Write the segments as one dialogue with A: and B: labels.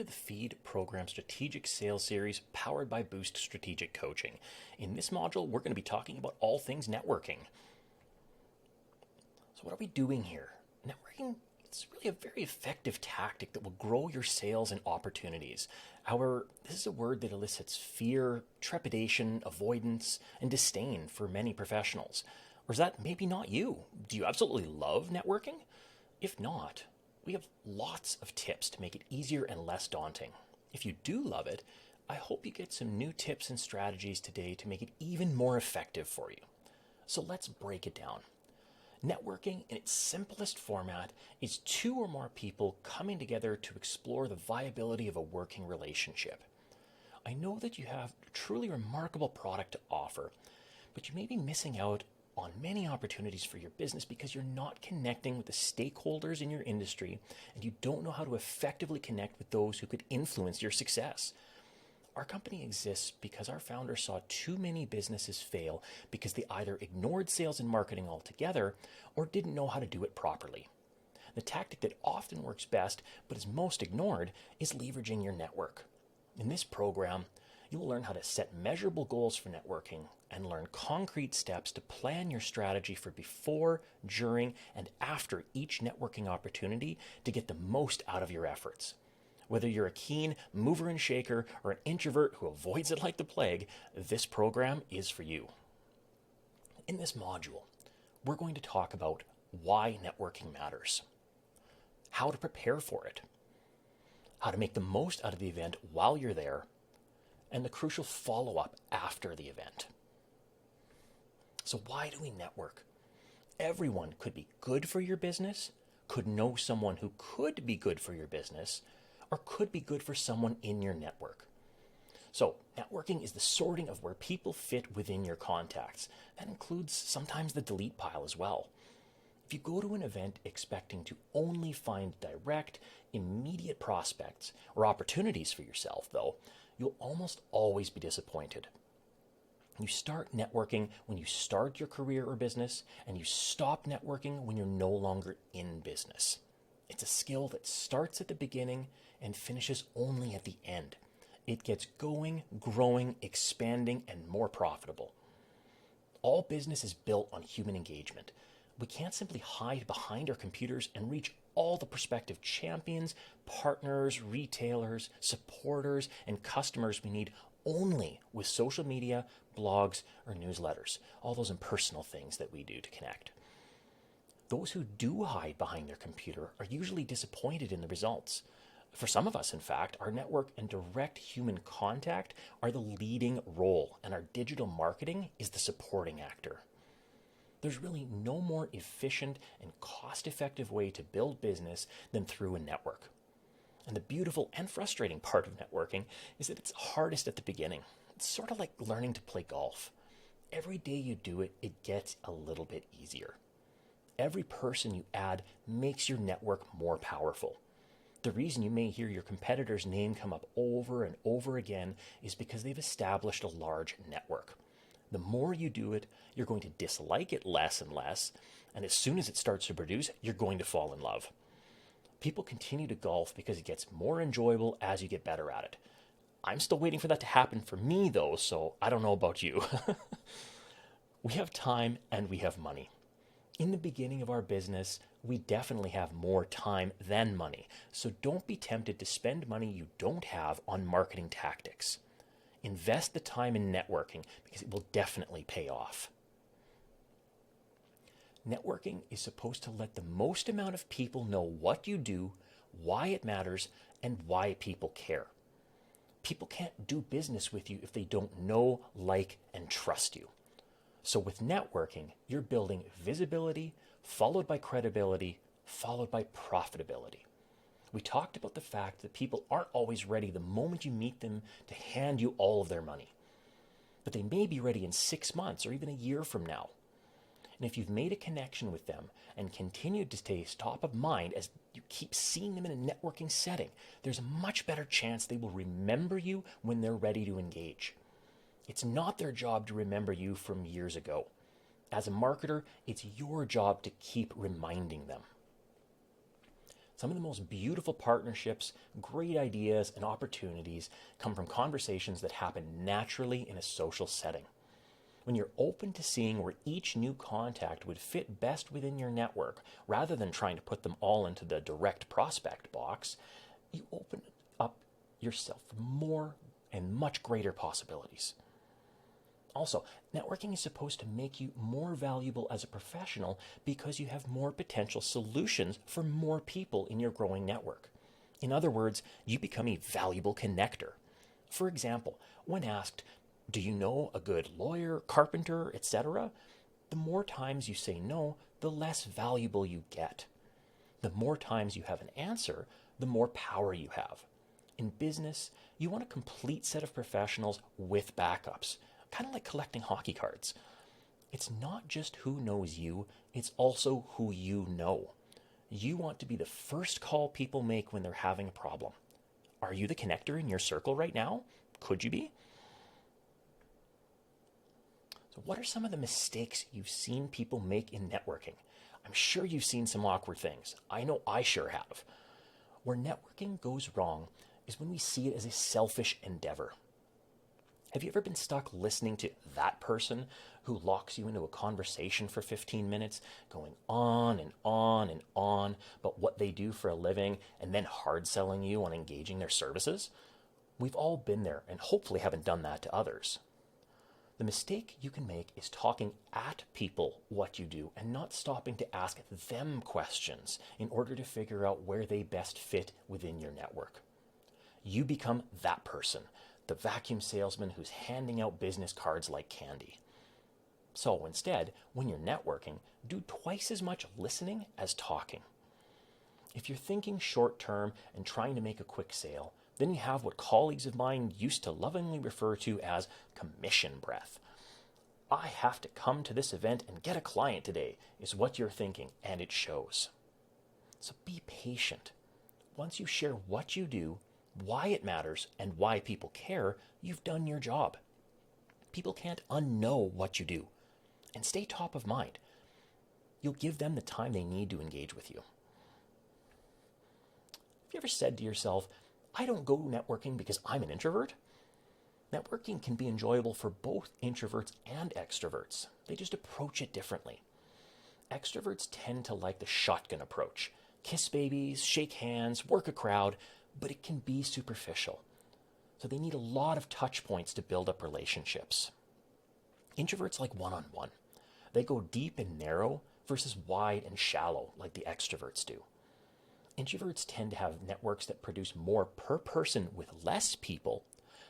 A: to the FEAD program Strategic Sales Series powered by Boost Strategic Coaching. In this module, we're going to be talking about all things networking. So what are we doing here? Networking, it's really a very effective tactic that will grow your sales and opportunities. However, this is a word that elicits fear, trepidation, avoidance, and disdain for many professionals. Or is that maybe not you? Do you absolutely love networking? If not, we have lots of tips to make it easier and less daunting. If you do love it, I hope you get some new tips and strategies today to make it even more effective for you. So let's break it down. Networking, in its simplest format, is two or more people coming together to explore the viability of a working relationship. I know that you have a truly remarkable product to offer, but you may be missing out on many opportunities for your business because you're not connecting with the stakeholders in your industry and you don't know how to effectively connect with those who could influence your success. Our company exists because our founders saw too many businesses fail because they either ignored sales and marketing altogether or didn't know how to do it properly. The tactic that often works best but is most ignored is leveraging your network. In this program, you will learn how to set measurable goals for networking and learn concrete steps to plan your strategy for before, during, and after each networking opportunity to get the most out of your efforts. Whether you're a keen mover and shaker or an introvert who avoids it like the plague, this program is for you. In this module, we're going to talk about why networking matters, how to prepare for it, how to make the most out of the event while you're there, and the crucial follow-up after the event. So why do we network? Everyone could be good for your business, could know someone who could be good for your business, or could be good for someone in your network. So networking is the sorting of where people fit within your contacts. That includes sometimes the delete pile as well. If you go to an event expecting to only find direct, immediate prospects or opportunities for yourself, though, you'll almost always be disappointed. You start networking when you start your career or business, and you stop networking when you're no longer in business. It's a skill that starts at the beginning and finishes only at the end. It gets going, growing, expanding, and more profitable. All business is built on human engagement. We can't simply hide behind our computers and reach all the prospective champions, partners, retailers, supporters, and customers we need only with social media, blogs, or newsletters, all those impersonal things that we do to connect. Those who do hide behind their computer are usually disappointed in the results. For some of us, in fact, our network and direct human contact are the leading role, and our digital marketing is the supporting actor. There's really no more efficient and cost-effective way to build business than through a network. And the beautiful and frustrating part of networking is that it's hardest at the beginning. It's sort of like learning to play golf. Every day you do it, it gets a little bit easier. Every person you add makes your network more powerful. The reason you may hear your competitor's name come up over and over again is because they've established a large network. The more you do it, you're going to dislike it less and less, and as soon as it starts to produce, you're going to fall in love. People continue to golf because it gets more enjoyable as you get better at it. I'm still waiting for that to happen for me, though, so I don't know about you. We have time and we have money. In the beginning of our business, we definitely have more time than money, so don't be tempted to spend money you don't have on marketing tactics. Invest the time in networking because it will definitely pay off. Networking is supposed to let the most amount of people know what you do, why it matters, and why people care. People can't do business with you if they don't know, like, and trust you. So with networking, you're building visibility, followed by credibility, followed by profitability. We talked about the fact that people aren't always ready the moment you meet them to hand you all of their money. But they may be ready in 6 months or even a year from now. And if you've made a connection with them and continued to stay top of mind as you keep seeing them in a networking setting, there's a much better chance they will remember you when they're ready to engage. It's not their job to remember you from years ago. As a marketer, it's your job to keep reminding them. Some of the most beautiful partnerships, great ideas, and opportunities come from conversations that happen naturally in a social setting. When you're open to seeing where each new contact would fit best within your network, rather than trying to put them all into the direct prospect box, you open up yourself for more and much greater possibilities. Also, networking is supposed to make you more valuable as a professional because you have more potential solutions for more people in your growing network. In other words, you become a valuable connector. For example, when asked, "Do you know a good lawyer, carpenter, etc.?" the more times you say no, the less valuable you get. The more times you have an answer, the more power you have. In business, you want a complete set of professionals with backups, kind of like collecting hockey cards. It's not just who knows you, it's also who you know. You want to be the first call people make when they're having a problem. Are you the connector in your circle right now? Could you be? So what are some of the mistakes you've seen people make in networking? I'm sure you've seen some awkward things. I know I sure have. Where networking goes wrong is when we see it as a selfish endeavor. Have you ever been stuck listening to that person who locks you into a conversation for 15 minutes, going on and on and on about what they do for a living, and then hard selling you on engaging their services? We've all been there and hopefully haven't done that to others. The mistake you can make is talking at people what you do and not stopping to ask them questions in order to figure out where they best fit within your network. You become that person, the vacuum salesman who's handing out business cards like candy. So instead, when you're networking, do twice as much listening as talking. If you're thinking short term and trying to make a quick sale, then you have what colleagues of mine used to lovingly refer to as commission breath. I have to come to this event and get a client today, is what you're thinking, and it shows. So be patient. Once you share what you do, why it matters, and why people care, you've done your job. People can't unknow what you do. And stay top of mind. You'll give them the time they need to engage with you. Have you ever said to yourself, "I don't go networking because I'm an introvert"? Networking can be enjoyable for both introverts and extroverts. They just approach it differently. Extroverts tend to like the shotgun approach. Kiss babies, shake hands, work a crowd, but it can be superficial. So they need a lot of touch points to build up relationships. Introverts like one-on-one. They go deep and narrow versus wide and shallow like the extroverts do. Introverts tend to have networks that produce more per person with less people,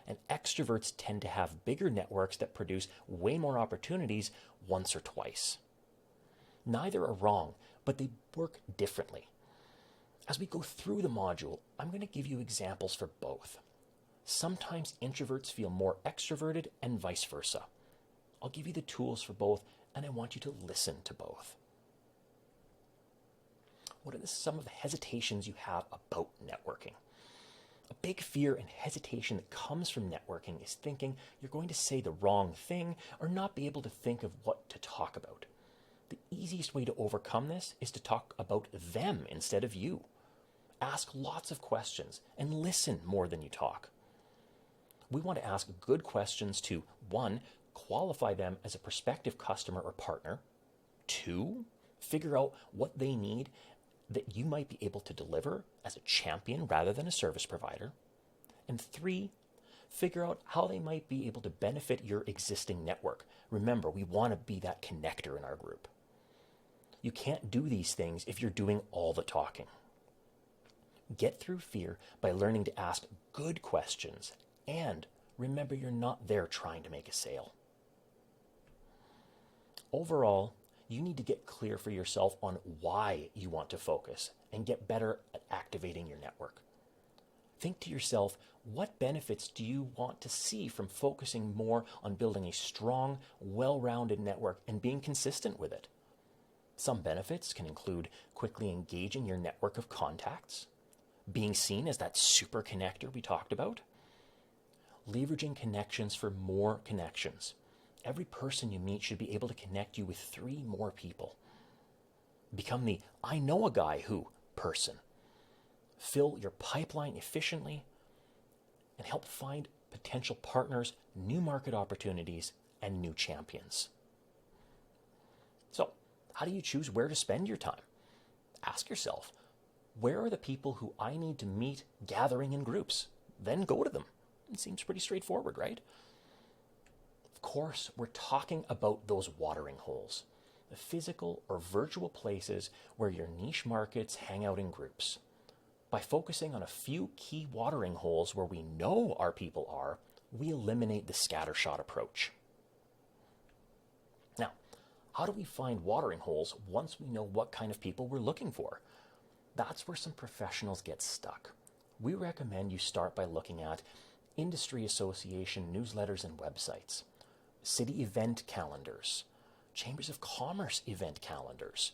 A: and extroverts tend to have bigger networks that produce way more opportunities once or twice. Neither are wrong, but they work differently. As we go through the module, I'm going to give you examples for both. Sometimes introverts feel more extroverted and vice versa. I'll give you the tools for both, and I want you to listen to both. What are some of the hesitations you have about networking? A big fear and hesitation that comes from networking is thinking you're going to say the wrong thing or not be able to think of what to talk about. The easiest way to overcome this is to talk about them instead of you. Ask lots of questions and listen more than you talk. We want to ask good questions to, 1, qualify them as a prospective customer or partner. 2, figure out what they need that you might be able to deliver as a champion rather than a service provider. And 3, figure out how they might be able to benefit your existing network. Remember, we want to be that connector in our group. You can't do these things if you're doing all the talking. Get through fear by learning to ask good questions, and remember you're not there trying to make a sale. Overall, you need to get clear for yourself on why you want to focus and get better at activating your network. Think to yourself, what benefits do you want to see from focusing more on building a strong, well-rounded network and being consistent with it? Some benefits can include quickly engaging your network of contacts, being seen as that super connector we talked about, leveraging connections for more connections. Every person you meet should be able to connect you with 3 more people. Become the "I know a guy who" person. fill your pipeline efficiently, and help find potential partners, new market opportunities, and new champions. So, how do you choose where to spend your time? Ask yourself, where are the people who I need to meet gathering in groups? Then go to them. It seems pretty straightforward, right? Of course, we're talking about those watering holes, the physical or virtual places where your niche markets hang out in groups. By focusing on a few key watering holes where we know our people are, we eliminate the scattershot approach. Now, how do we find watering holes once we know what kind of people we're looking for? That's where some professionals get stuck. We recommend you start by looking at industry association newsletters and websites, city event calendars, chambers of commerce event calendars,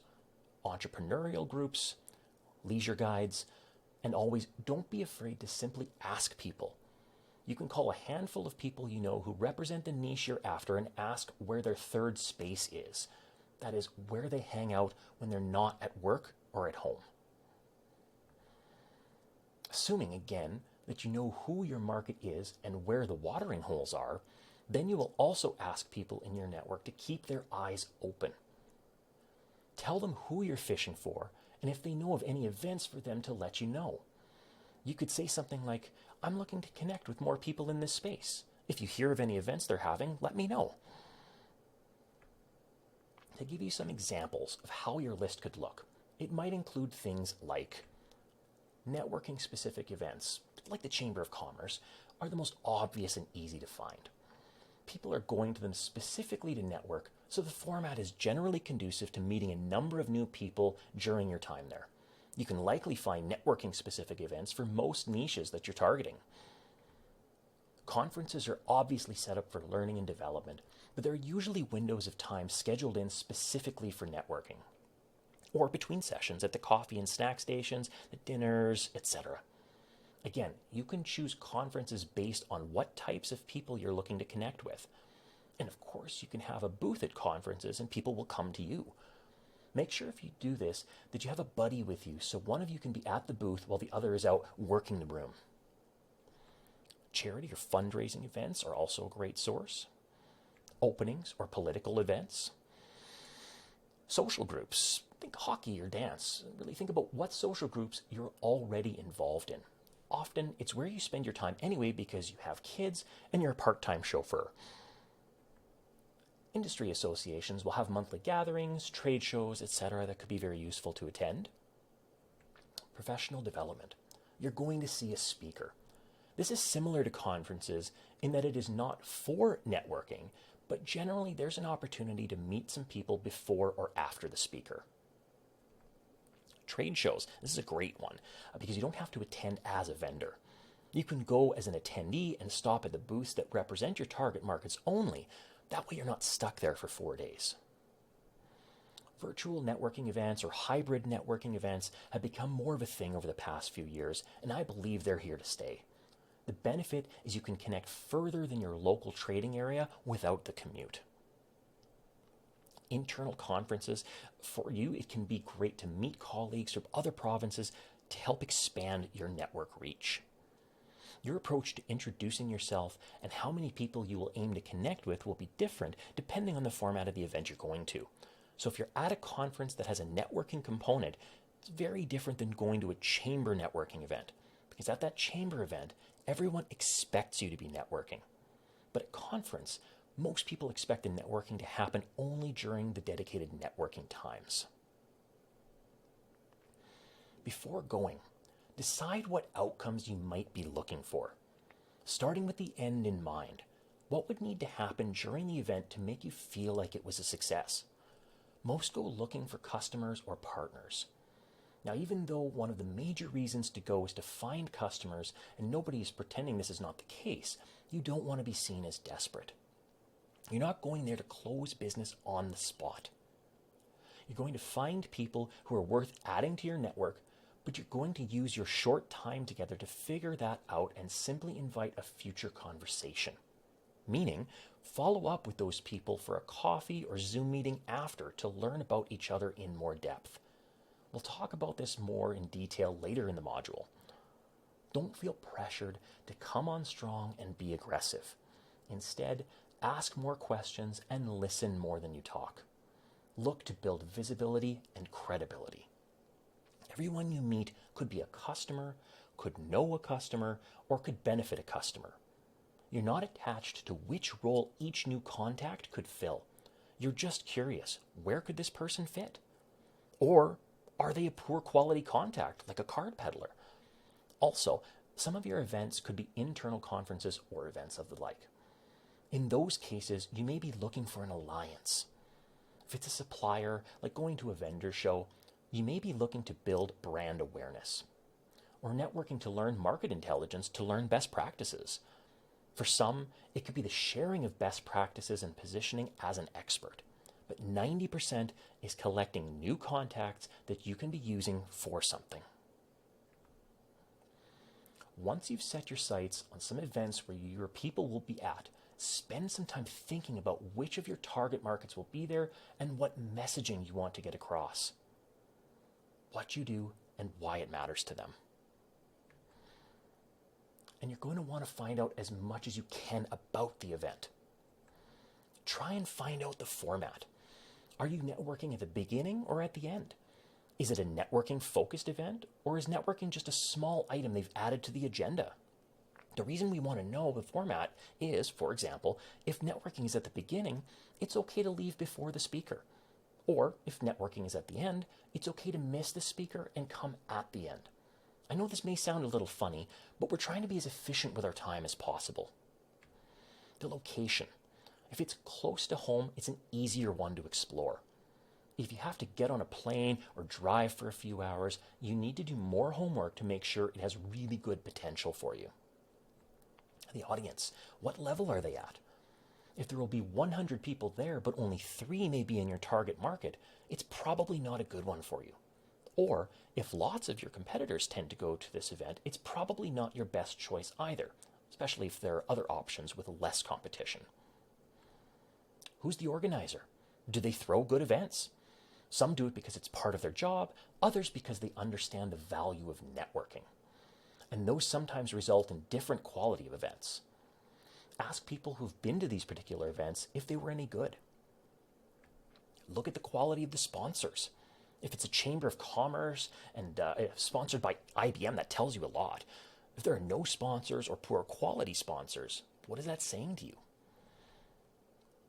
A: entrepreneurial groups, leisure guides, and always don't be afraid to simply ask people. You can call a handful of people you know who represent the niche you're after and ask where their third space is. That is, where they hang out when they're not at work or at home. Assuming, again, that you know who your market is and where the watering holes are, then you will also ask people in your network to keep their eyes open. Tell them who you're fishing for, and if they know of any events for them to let you know. You could say something like, I'm looking to connect with more people in this space. If you hear of any events they're having, let me know. To give you some examples of how your list could look, it might include things like networking specific events, like the Chamber of Commerce, are the most obvious and easy to find. People are going to them specifically to network, so the format is generally conducive to meeting a number of new people during your time there. You can likely find networking specific events for most niches that you're targeting. Conferences are obviously set up for learning and development, but there are usually windows of time scheduled in specifically for networking, or between sessions at the coffee and snack stations, the dinners, etc. Again, you can choose conferences based on what types of people you're looking to connect with. And of course, you can have a booth at conferences and people will come to you. Make sure if you do this that you have a buddy with you so one of you can be at the booth while the other is out working the room. Charity or fundraising events are also a great source. Openings or political events. Social groups, think hockey or dance. Really think about what social groups you're already involved in. Often it's where you spend your time anyway because you have kids and you're a part-time chauffeur. Industry associations will have monthly gatherings, trade shows, etc. that could be very useful to attend. Professional development. You're going to see a speaker. This is similar to conferences in that it is not for networking, but generally there's an opportunity to meet some people before or after the speaker. Trade shows. This is a great one because you don't have to attend as a vendor. You can go as an attendee and stop at the booths that represent your target markets only. That way you're not stuck there for 4 days. Virtual networking events or hybrid networking events have become more of a thing over the past few years, and I believe they're here to stay. The benefit is you can connect further than your local trading area without the commute. Internal conferences, for you, it can be great to meet colleagues from other provinces to help expand your network reach. Your approach to introducing yourself and how many people you will aim to connect with will be different depending on the format of the event you're going to. So if you're at a conference that has a networking component, it's very different than going to a chamber networking event. Because at that chamber event, everyone expects you to be networking. But at conference, most people expect the networking to happen only during the dedicated networking times. Before going, decide what outcomes you might be looking for. Starting with the end in mind, what would need to happen during the event to make you feel like it was a success? Most go looking for customers or partners. Now, even though one of the major reasons to go is to find customers, and nobody is pretending this is not the case, you don't want to be seen as desperate. You're not going there to close business on the spot. You're going to find people who are worth adding to your network, but you're going to use your short time together to figure that out and simply invite a future conversation. Meaning, follow up with those people for a coffee or Zoom meeting after to learn about each other in more depth. We'll talk about this more in detail later in the module. Don't feel pressured to come on strong and be aggressive. Instead, ask more questions and listen more than you talk. Look to build visibility and credibility. Everyone you meet could be a customer, could know a customer, or could benefit a customer. You're not attached to which role each new contact could fill. You're just curious, where could this person fit? Or are they a poor quality contact, like a card peddler? Also, some of your events could be internal conferences or events of the like. In those cases, you may be looking for an alliance. If it's a supplier, like going to a vendor show, you may be looking to build brand awareness. Or networking to learn market intelligence to learn best practices. For some, it could be the sharing of best practices and positioning as an expert. But 90% is collecting new contacts that you can be using for something. Once you've set your sights on some events where your people will be at, spend some time thinking about which of your target markets will be there and what messaging you want to get across, what you do, and why it matters to them. And you're going to want to find out as much as you can about the event. Try and find out the format. Are you networking at the beginning or at the end? Is it a networking focused event, or is networking just a small item they've added to the agenda? The reason we want to know the format is, for example, if networking is at the beginning, it's okay to leave before the speaker. Or if networking is at the end, it's okay to miss the speaker and come at the end. I know this may sound a little funny, but we're trying to be as efficient with our time as possible. The location. If it's close to home, it's an easier one to explore. If you have to get on a plane or drive for a few hours, you need to do more homework to make sure it has really good potential for you. The audience. What level are they at? If there will be 100 people there, but only 3 may be in your target market, it's probably not a good one for you. Or, if lots of your competitors tend to go to this event, it's probably not your best choice either, especially if there are other options with less competition. Who's the organizer? Do they throw good events? Some do it because it's part of their job, others because they understand the value of networking. And those sometimes result in different quality of events. Ask people who've been to these particular events if they were any good. Look at the quality of the sponsors. If it's a chamber of commerce and sponsored by IBM, that tells you a lot. If there are no sponsors or poor quality sponsors, what is that saying to you?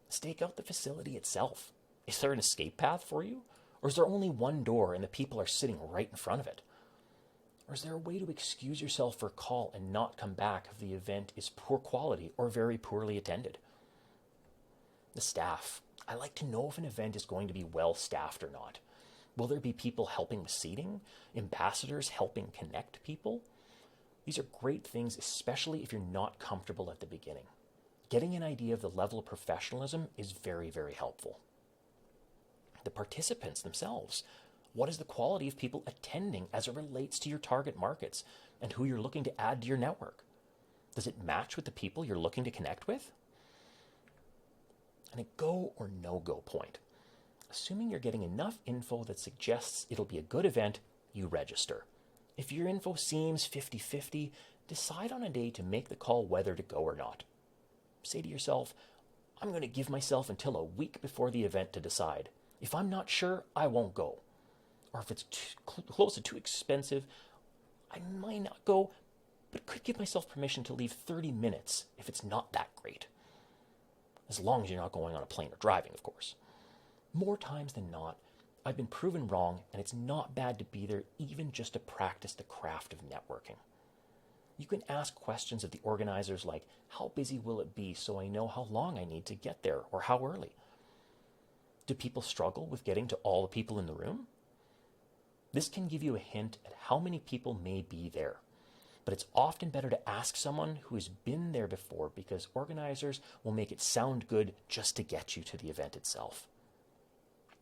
A: Stake out the facility itself. Is there an escape path for you? Or is there only one door and the people are sitting right in front of it? Or is there a way to excuse yourself for a call and not come back if the event is poor quality or very poorly attended? The staff. I like to know if an event is going to be well staffed or not. Will there be people helping with seating? Ambassadors helping connect people? These are great things, especially if you're not comfortable at the beginning. Getting an idea of the level of professionalism is very, very helpful. The participants themselves. What is the quality of people attending as it relates to your target markets and who you're looking to add to your network? Does it match with the people you're looking to connect with? And a go or no-go point. Assuming you're getting enough info that suggests it'll be a good event, you register. If your info seems 50-50, decide on a day to make the call whether to go or not. Say to yourself, I'm going to give myself until a week before the event to decide. If I'm not sure, I won't go. Or if it's close to too expensive, I might not go, but could give myself permission to leave 30 minutes if it's not that great. As long as you're not going on a plane or driving, of course. More times than not, I've been proven wrong, and it's not bad to be there even just to practice the craft of networking. You can ask questions of the organizers like, how busy will it be so I know how long I need to get there or how early? Do people struggle with getting to all the people in the room? This can give you a hint at how many people may be there. But it's often better to ask someone who has been there before because organizers will make it sound good just to get you to the event itself.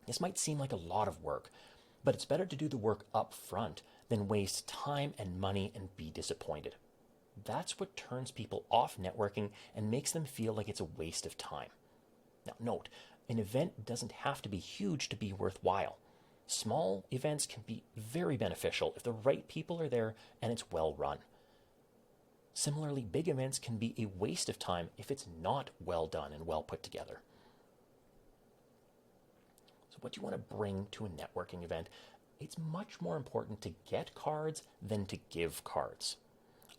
A: This might seem like a lot of work, but it's better to do the work up front than waste time and money and be disappointed. That's what turns people off networking and makes them feel like it's a waste of time. Now note, an event doesn't have to be huge to be worthwhile. Small events can be very beneficial if the right people are there and it's well run. Similarly, big events can be a waste of time if it's not well done and well put together. So what do you want to bring to a networking event? It's much more important to get cards than to give cards.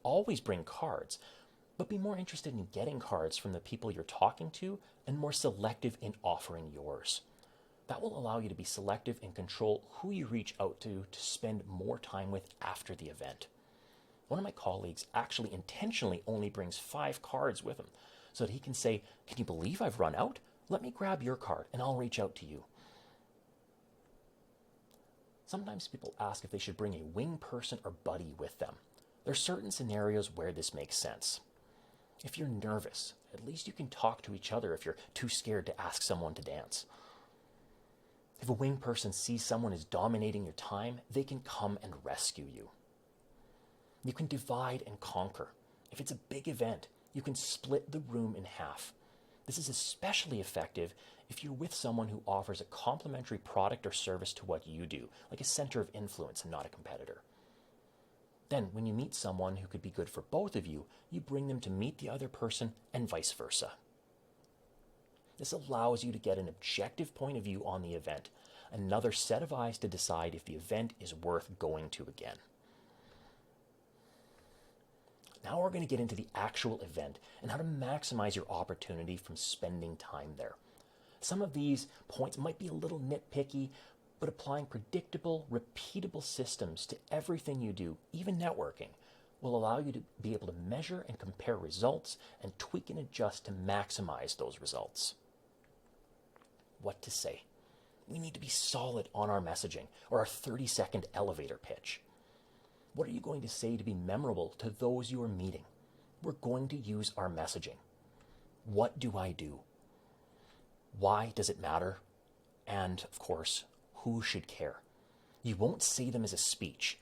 A: Always bring cards, but be more interested in getting cards from the people you're talking to and more selective in offering yours. That will allow you to be selective and control who you reach out to spend more time with after the event. One of my colleagues actually intentionally only brings 5 cards with him so that he can say, "Can you believe I've run out? Let me grab your card and I'll reach out to you." Sometimes people ask if they should bring a wing person or buddy with them. There are certain scenarios where this makes sense. If you're nervous, at least you can talk to each other if you're too scared to ask someone to dance. If a wing person sees someone is dominating your time, they can come and rescue you. You can divide and conquer. If it's a big event, you can split the room in half. This is especially effective if you're with someone who offers a complementary product or service to what you do, like a center of influence and not a competitor. Then, when you meet someone who could be good for both of you, you bring them to meet the other person and vice versa. This allows you to get an objective point of view on the event, another set of eyes to decide if the event is worth going to again. Now we're going to get into the actual event and how to maximize your opportunity from spending time there. Some of these points might be a little nitpicky, but applying predictable, repeatable systems to everything you do, even networking, will allow you to be able to measure and compare results and tweak and adjust to maximize those results. What to say? We need to be solid on our messaging or our 30-second elevator pitch. What are you going to say to be memorable to those you are meeting? We're going to use our messaging. What do I do? Why does it matter? And, of course, who should care? You won't say them as a speech,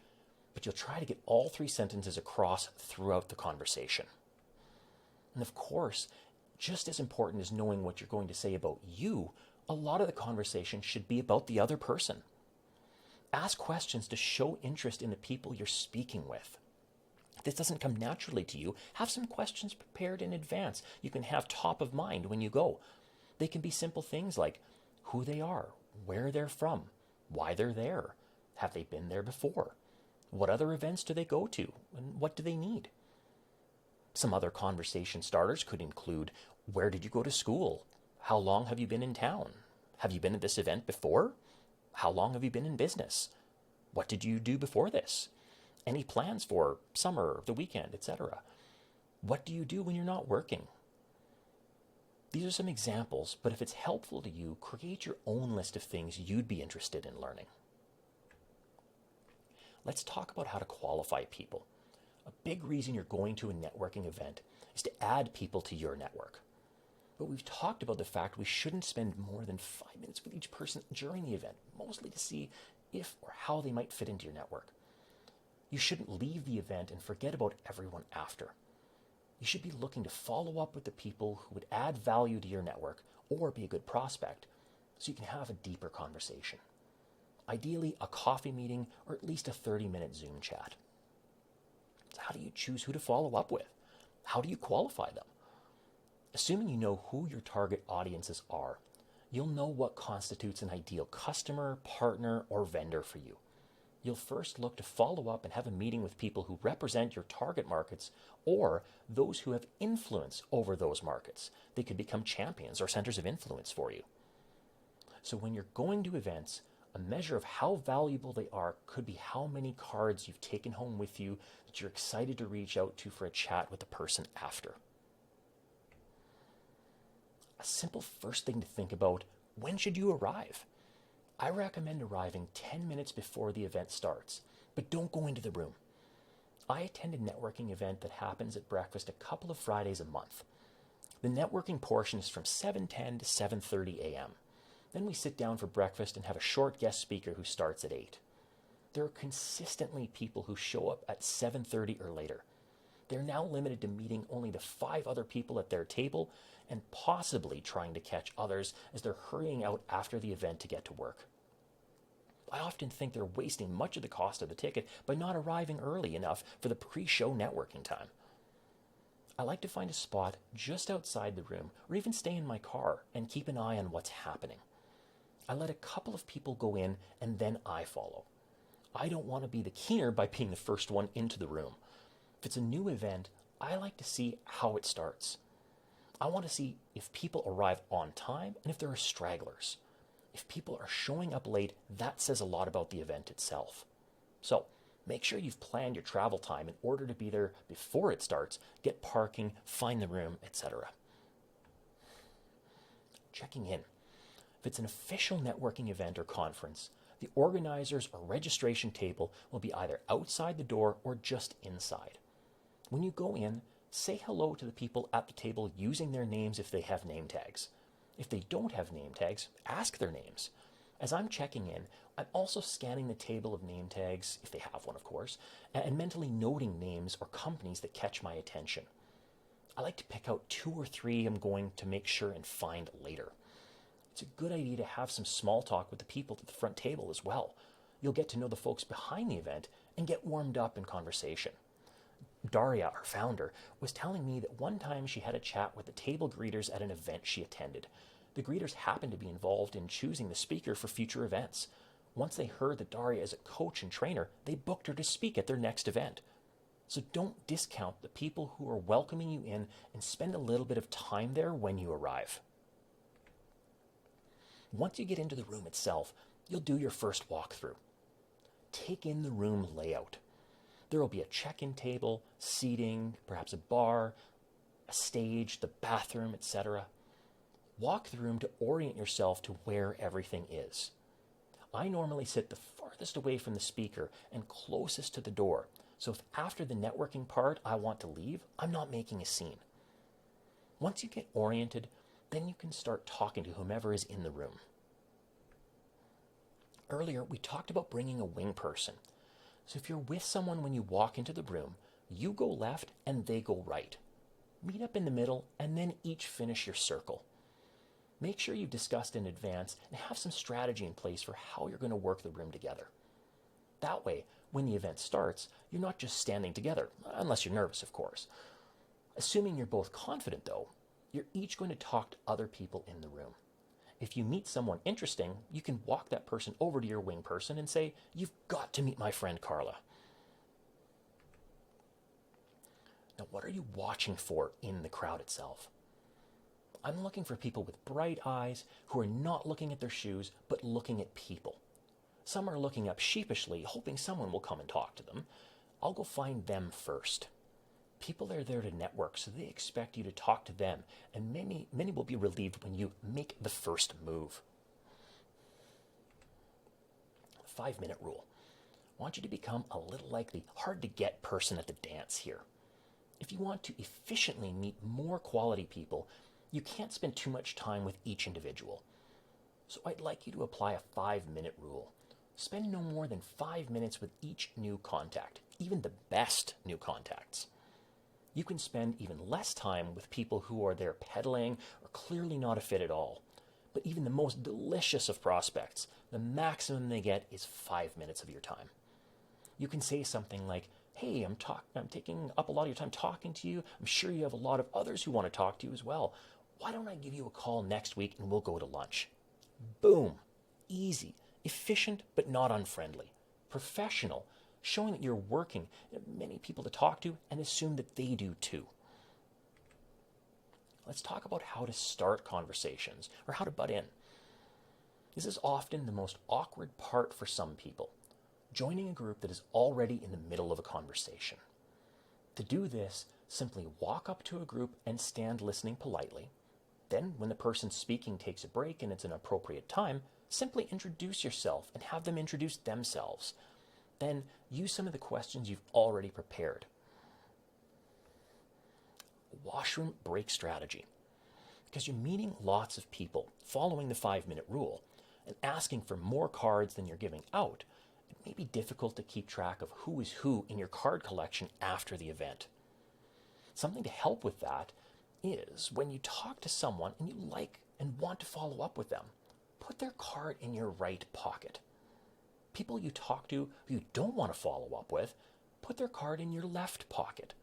A: but you'll try to get all 3 sentences across throughout the conversation. And of course, just as important as knowing what you're going to say about you, a lot of the conversation should be about the other person. Ask questions to show interest in the people you're speaking with. If this doesn't come naturally to you, have some questions prepared in advance you can have top of mind when you go. They can be simple things like who they are, where they're from, why they're there, have they been there before, what other events do they go to, and what do they need. Some other conversation starters could include, where did you go to school? How long have you been in town? Have you been at this event before? How long have you been in business? What did you do before this? Any plans for summer, the weekend, etc.? What do you do when you're not working? These are some examples, but if it's helpful to you, create your own list of things you'd be interested in learning. Let's talk about how to qualify people. A big reason you're going to a networking event is to add people to your network. But we've talked about the fact we shouldn't spend more than 5 minutes with each person during the event, mostly to see if or how they might fit into your network. You shouldn't leave the event and forget about everyone after. You should be looking to follow up with the people who would add value to your network or be a good prospect so you can have a deeper conversation. Ideally, a coffee meeting or at least a 30-minute Zoom chat. So how do you choose who to follow up with? How do you qualify them? Assuming you know who your target audiences are, you'll know what constitutes an ideal customer, partner, or vendor for you. You'll first look to follow up and have a meeting with people who represent your target markets or those who have influence over those markets. They could become champions or centers of influence for you. So when you're going to events, a measure of how valuable they are could be how many cards you've taken home with you that you're excited to reach out to for a chat with the person after. A simple first thing to think about, when should you arrive? I recommend arriving 10 minutes before the event starts, but don't go into the room. I attend a networking event that happens at breakfast a couple of Fridays a month. The networking portion is from 7:10 to 7:30 a.m. Then we sit down for breakfast and have a short guest speaker who starts at 8. There are consistently people who show up at 7:30 or later. They're now limited to meeting only the 5 other people at their table and possibly trying to catch others as they're hurrying out after the event to get to work. I often think they're wasting much of the cost of the ticket by not arriving early enough for the pre-show networking time. I like to find a spot just outside the room or even stay in my car and keep an eye on what's happening. I let a couple of people go in and then I follow. I don't want to be the keener by being the first one into the room. If it's a new event, I like to see how it starts. I want to see if people arrive on time and if there are stragglers. If people are showing up late, that says a lot about the event itself. So, make sure you've planned your travel time in order to be there before it starts, get parking, find the room, etc. Checking in. If it's an official networking event or conference, the organizers or registration table will be either outside the door or just inside. When you go in, say hello to the people at the table using their names if they have name tags. If they don't have name tags, ask their names. As I'm checking in, I'm also scanning the table of name tags, if they have one of course, and mentally noting names or companies that catch my attention. I like to pick out 2 or 3 I'm going to make sure and find later. It's a good idea to have some small talk with the people at the front table as well. You'll get to know the folks behind the event and get warmed up in conversation. Daria, our founder, was telling me that one time she had a chat with the table greeters at an event she attended. The greeters happened to be involved in choosing the speaker for future events. Once they heard that Daria is a coach and trainer, they booked her to speak at their next event. So don't discount the people who are welcoming you in and spend a little bit of time there when you arrive. Once you get into the room itself, you'll do your first walkthrough. Take in the room layout. There will be a check-in table, seating, perhaps a bar, a stage, the bathroom, etc. Walk the room to orient yourself to where everything is. I normally sit the farthest away from the speaker and closest to the door, so if after the networking part I want to leave, I'm not making a scene. Once you get oriented, then you can start talking to whomever is in the room. Earlier, we talked about bringing a wing person. So if you're with someone when you walk into the room, you go left and they go right. Meet up in the middle and then each finish your circle. Make sure you've discussed in advance and have some strategy in place for how you're going to work the room together. That way, when the event starts, you're not just standing together, unless you're nervous, of course. Assuming you're both confident, though, you're each going to talk to other people in the room. If you meet someone interesting, you can walk that person over to your wing person and say, "You've got to meet my friend Carla." Now, what are you watching for in the crowd itself? I'm looking for people with bright eyes who are not looking at their shoes, but looking at people. Some are looking up sheepishly, hoping someone will come and talk to them. I'll go find them first. People are there to network, so they expect you to talk to them, and many will be relieved when you make the first move. 5-minute rule. I want you to become a little like the hard-to-get person at the dance here. If you want to efficiently meet more quality people, you can't spend too much time with each individual. So I'd like you to apply a 5-minute rule. Spend no more than 5 minutes with each new contact, even the best new contacts. You can spend even less time with people who are there peddling or clearly not a fit at all. But even the most delicious of prospects, the maximum they get is 5 minutes of your time. You can say something like, "Hey, I'm taking up a lot of your time talking to you. I'm sure you have a lot of others who want to talk to you as well. Why don't I give you a call next week and we'll go to lunch?" Boom. Easy. Efficient, but not unfriendly. Professional, showing that you're working, many people to talk to, and assume that they do too. Let's talk about how to start conversations, or how to butt in. This is often the most awkward part for some people, joining a group that is already in the middle of a conversation. To do this, simply walk up to a group and stand listening politely. Then, when the person speaking takes a break and it's an appropriate time, simply introduce yourself and have them introduce themselves. Then, use some of the questions you've already prepared. Washroom break strategy. Because you're meeting lots of people, following the 5-minute rule, and asking for more cards than you're giving out, it may be difficult to keep track of who is who in your card collection after the event. Something to help with that is when you talk to someone and you like and want to follow up with them, put their card in your right pocket. People you talk to who you don't want to follow up with, put their card in your left pocket.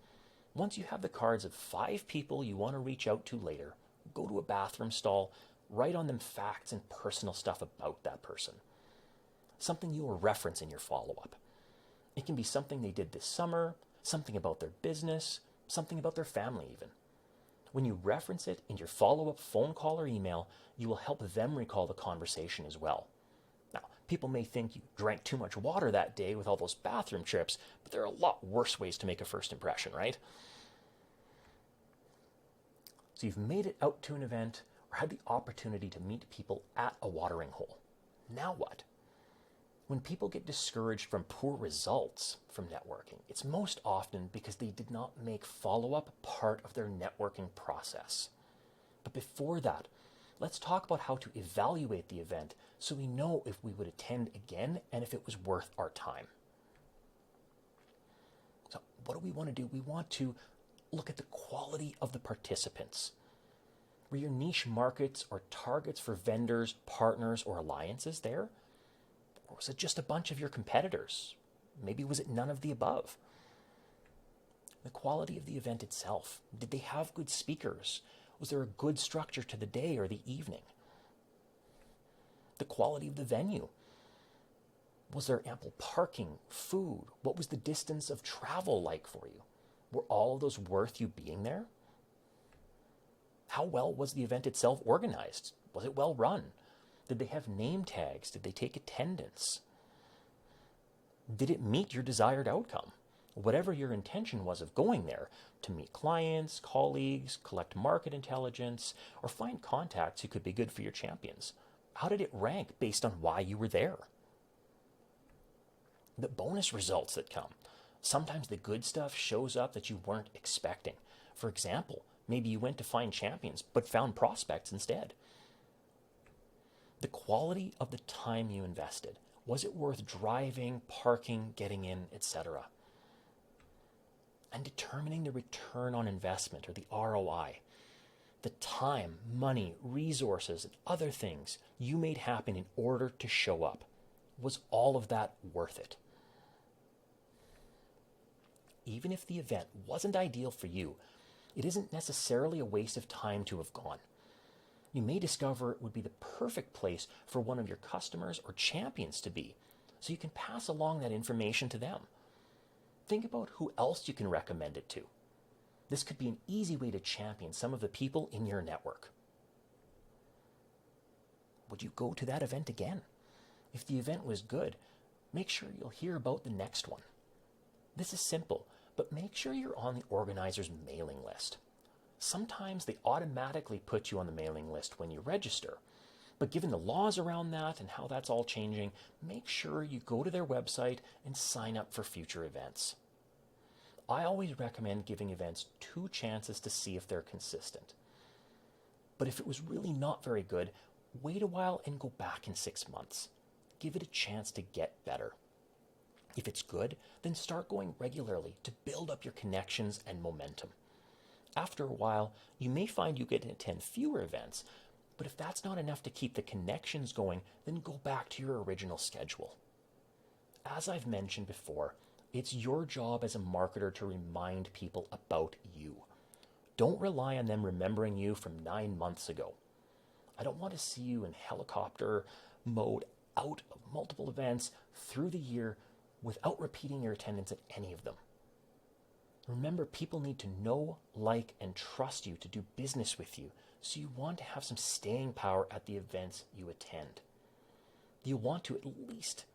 A: Once you have the cards of 5 people you want to reach out to later, go to a bathroom stall, write on them facts and personal stuff about that person. Something you will reference in your follow-up. It can be something they did this summer, something about their business, something about their family even. When you reference it in your follow-up phone call or email, you will help them recall the conversation as well. Now, people may think you drank too much water that day with all those bathroom trips, but there are a lot worse ways to make a first impression, right? So you've made it out to an event or had the opportunity to meet people at a watering hole. Now what? When people get discouraged from poor results from networking, it's most often because they did not make follow-up part of their networking process. But before that, let's talk about how to evaluate the event so we know if we would attend again and if it was worth our time. So what do we want to do? We want to look at the quality of the participants. Were your niche markets or targets for vendors, partners, or alliances there? Or was it just a bunch of your competitors? Maybe was it none of the above? The quality of the event itself. Did they have good speakers? Was there a good structure to the day or the evening? The quality of the venue. Was there ample parking, food? What was the distance of travel like for you? Were all of those worth you being there? How well was the event itself organized? Was it well run? Did they have name tags? Did they take attendance? Did it meet your desired outcome? Whatever your intention was of going there, to meet clients, colleagues, collect market intelligence, or find contacts who could be good for your champions. How did it rank based on why you were there? The bonus results that come. Sometimes the good stuff shows up that you weren't expecting. For example, maybe you went to find champions but found prospects instead. The quality of the time you invested. Was it worth driving, parking, getting in, etc.? And determining the return on investment, or the ROI. The time, money, resources, and other things you made happen in order to show up. Was all of that worth it? Even if the event wasn't ideal for you, it isn't necessarily a waste of time to have gone. You may discover it would be the perfect place for one of your customers or champions to be, so you can pass along that information to them. Think about who else you can recommend it to. This could be an easy way to champion some of the people in your network. Would you go to that event again? If the event was good, make sure you'll hear about the next one. This is simple, but make sure you're on the organizer's mailing list. Sometimes they automatically put you on the mailing list when you register. But given the laws around that and how that's all changing, make sure you go to their website and sign up for future events. I always recommend giving events 2 chances to see if they're consistent. But if it was really not very good, wait a while and go back in 6 months. Give it a chance to get better. If it's good, then start going regularly to build up your connections and momentum. After a while, you may find you get to attend fewer events, but if that's not enough to keep the connections going, then go back to your original schedule. As I've mentioned before, it's your job as a marketer to remind people about you. Don't rely on them remembering you from 9 months ago. I don't want to see you in helicopter mode out of multiple events through the year without repeating your attendance at any of them. Remember, people need to know, like, and trust you to do business with you, so you want to have some staying power at the events you attend. You want to at least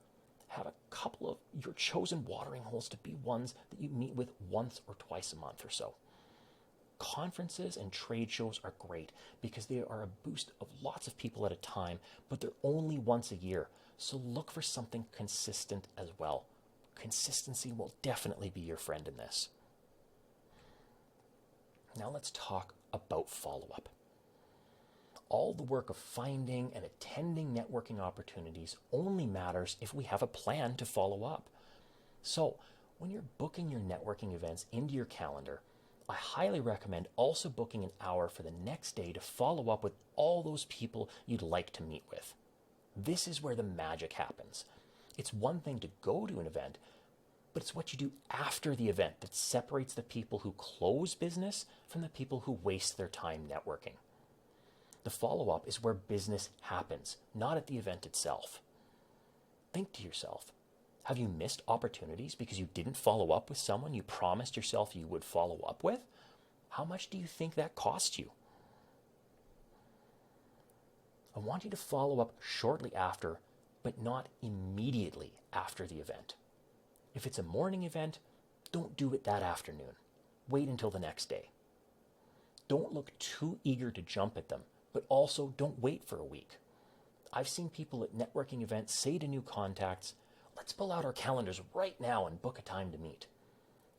A: have a couple of your chosen watering holes to be ones that you meet with once or twice a month or so. Conferences and trade shows are great because they are a boost of lots of people at a time, but they're only once a year, so look for something consistent as well. Consistency will definitely be your friend in this. Now let's talk about follow-up. All the work of finding and attending networking opportunities only matters if we have a plan to follow up. So, when you're booking your networking events into your calendar, I highly recommend also booking an hour for the next day to follow up with all those people you'd like to meet with. This is where the magic happens. It's one thing to go to an event, but it's what you do after the event that separates the people who close business from the people who waste their time networking. The follow-up is where business happens, not at the event itself. Think to yourself, have you missed opportunities because you didn't follow up with someone you promised yourself you would follow up with? How much do you think that cost you? I want you to follow up shortly after, but not immediately after the event. If it's a morning event, don't do it that afternoon. Wait until the next day. Don't look too eager to jump at them, but also don't wait for a week. I've seen people at networking events say to new contacts, let's pull out our calendars right now and book a time to meet.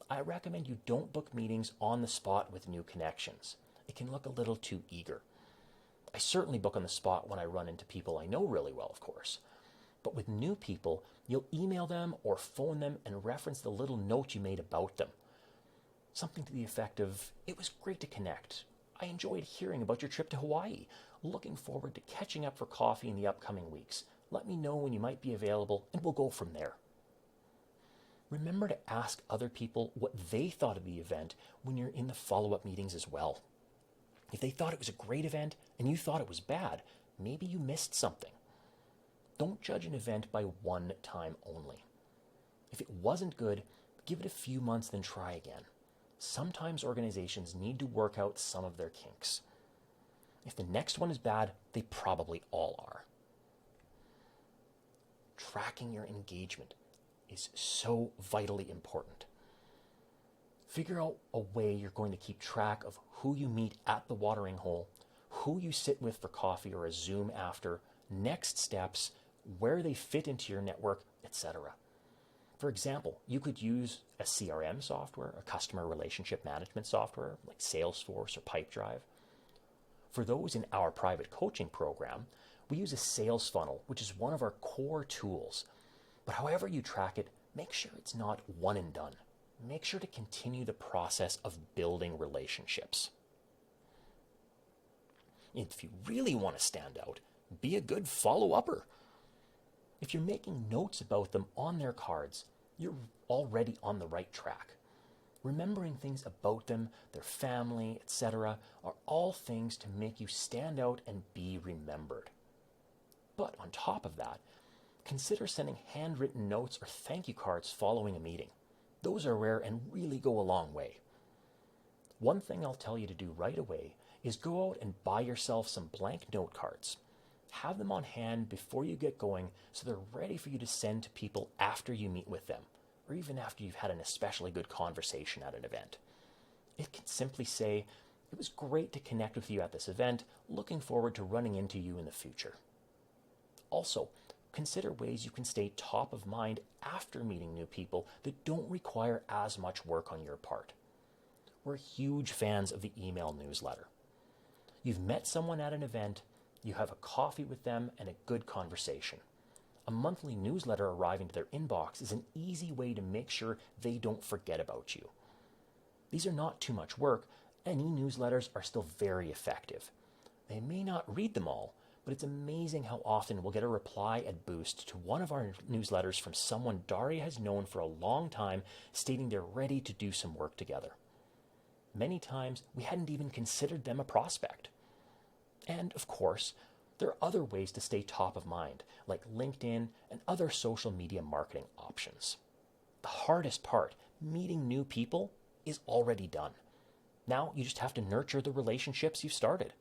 A: I recommend you don't book meetings on the spot with new connections. It can look a little too eager. I certainly book on the spot when I run into people I know really well, of course. But with new people, you'll email them or phone them and reference the little note you made about them. Something to the effect of, it was great to connect. I enjoyed hearing about your trip to Hawaii. Looking forward to catching up for coffee in the upcoming weeks. Let me know when you might be available and we'll go from there. Remember to ask other people what they thought of the event when you're in the follow-up meetings as well. If they thought it was a great event and you thought it was bad, maybe you missed something. Don't judge an event by one time only. If it wasn't good, give it a few months, then try again. Sometimes organizations need to work out some of their kinks. If the next one is bad, they probably all are. Tracking your engagement is so vitally important. Figure out a way you're going to keep track of who you meet at the watering hole, who you sit with for coffee or a Zoom after, next steps, where they fit into your network, etc. For example, you could use a CRM software, a customer relationship management software like Salesforce or Pipedrive. For those in our private coaching program, we use a sales funnel, which is one of our core tools. But however you track it, make sure it's not one and done. Make sure to continue the process of building relationships. If you really want to stand out, be a good follow-upper. If you're making notes about them on their cards, you're already on the right track. Remembering things about them, their family, etc., are all things to make you stand out and be remembered. But on top of that, consider sending handwritten notes or thank you cards following a meeting. Those are rare and really go a long way. One thing I'll tell you to do right away is go out and buy yourself some blank note cards. Have them on hand before you get going so they're ready for you to send to people after you meet with them, or even after you've had an especially good conversation at an event. It can simply say, it was great to connect with you at this event, looking forward to running into you in the future. Also, consider ways you can stay top of mind after meeting new people that don't require as much work on your part. We're huge fans of the email newsletter. You've met someone at an event, you have a coffee with them and a good conversation. A monthly newsletter arriving to their inbox is an easy way to make sure they don't forget about you. These are not too much work, and e-newsletters are still very effective. They may not read them all, but it's amazing how often we'll get a reply and boost to one of our newsletters from someone Daria has known for a long time, stating they're ready to do some work together. Many times, we hadn't even considered them a prospect. And, of course, there are other ways to stay top of mind, like LinkedIn and other social media marketing options. The hardest part, meeting new people, is already done. Now you just have to nurture the relationships you've started.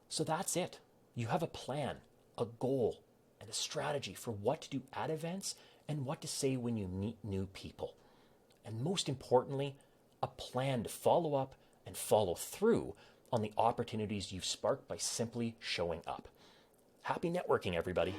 A: So that's it. You have a plan, a goal, and a strategy for what to do at events and what to say when you meet new people. And most importantly, a plan to follow up and follow through on the opportunities you've sparked by simply showing up. Happy networking, everybody.